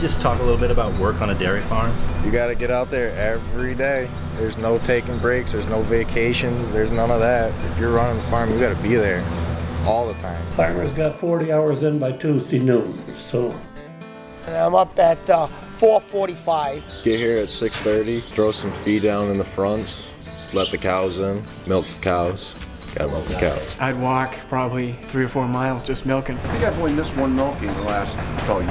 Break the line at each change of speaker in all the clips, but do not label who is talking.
just talk a little bit about work on a dairy farm?
You got to get out there every day. There's no taking breaks, there's no vacations, there's none of that. If you're running the farm, you got to be there all the time.
Farmers got 40 hours in by Tuesday noon, so.
And I'm up at 4:45.
Get here at 6:30, throw some feed down in the fronts, let the cows in, milk the cows. Gotta milk the cows.
I'd walk probably 3 or 4 miles just milking.
I think I've only missed one milking in the last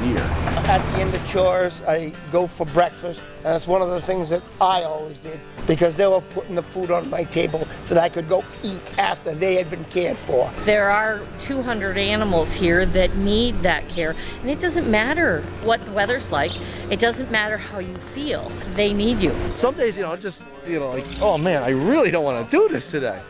year.
At the end of chores, I go for breakfast, and that's one of the things that I always did, because they were putting the food on my table that I could go eat after they had been cared for.
There are 200 animals here that need that care, and it doesn't matter what the weather's like. It doesn't matter how you feel. They need you.
Some days, just, like, oh man, I really don't want to do this today.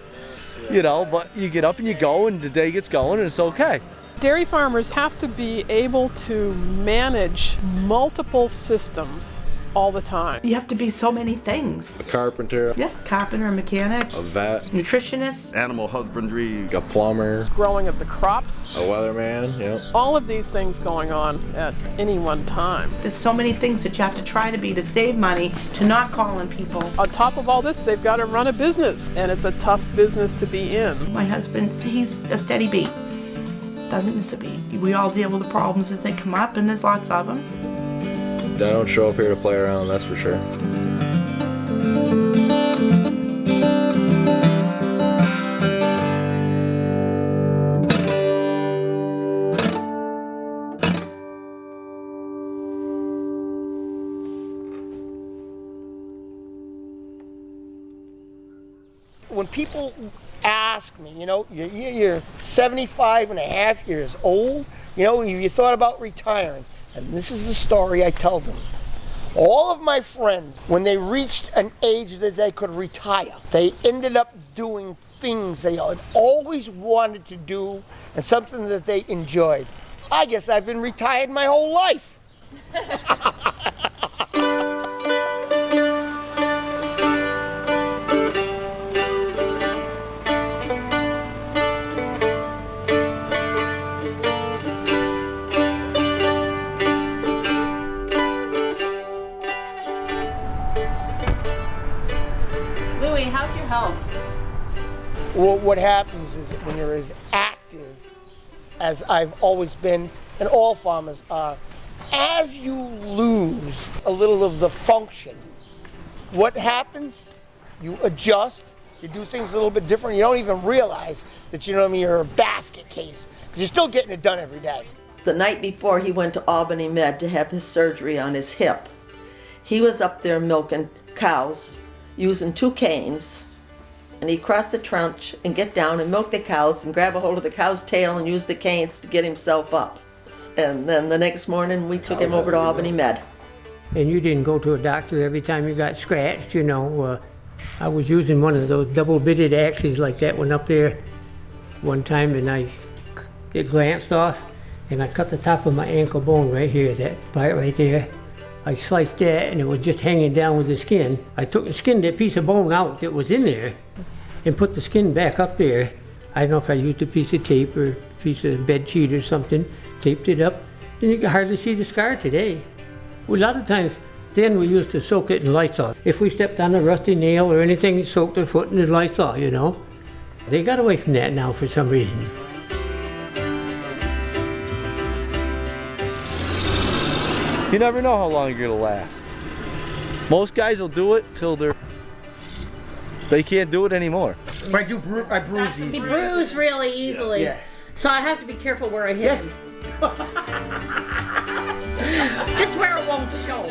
But you get up and you go, and the day gets going, and it's okay.
Dairy farmers have to be able to manage multiple systems all the time.
You have to be so many things.
A carpenter.
Yeah, carpenter, mechanic.
A vet.
Nutritionist.
Animal husbandry.
A plumber.
Growing of the crops.
A weatherman,
All of these things going on at any one time.
There's so many things that you have to try to be to save money, to not call on people.
On top of all this, they've got to run a business, and it's a tough business to be in.
My husband, he's a steady beat. Doesn't miss a beat. We all deal with the problems as they come up, and there's lots of them.
I don't show up here to play around, that's for sure.
When people ask me, you're 75 and a half years old, you thought about retiring. And this is the story I tell them. All of my friends, when they reached an age that they could retire, they ended up doing things they had always wanted to do and something that they enjoyed. I guess I've been retired my whole life.
How's your health?
Well, what happens is that when you're as active as I've always been, and all farmers are, as you lose a little of the function, what happens? You adjust, you do things a little bit different. You don't even realize that you're a basket case, because you're still getting it done every day.
The night before he went to Albany Med to have his surgery on his hip, he was up there milking cows using 2 canes, and he'd cross the trench and get down and milk the cows and grab a hold of the cow's tail and use the canes to get himself up. And then the next morning we took him over to Albany Med.
And you didn't go to a doctor every time you got scratched, I was using one of those double-bitted axes like that one up there one time, and it glanced off, and I cut the top of my ankle bone right here, that part right there. I sliced that, and it was just hanging down with the skin. I skinned that piece of bone out that was in there and put the skin back up there. I don't know if I used a piece of tape or a piece of bed sheet or something, taped it up, and you can hardly see the scar today. Well, a lot of times, then we used to soak it in Lysol. If we stepped on a rusty nail or anything, soak their foot in the Lysol, They got away from that now for some reason.
You never know how long you're gonna last. Most guys will do it till they can't do it anymore.
But I bruise easily.
He bruised really easily.
Yeah.
So I have to be careful where I hit him. Just where it won't show.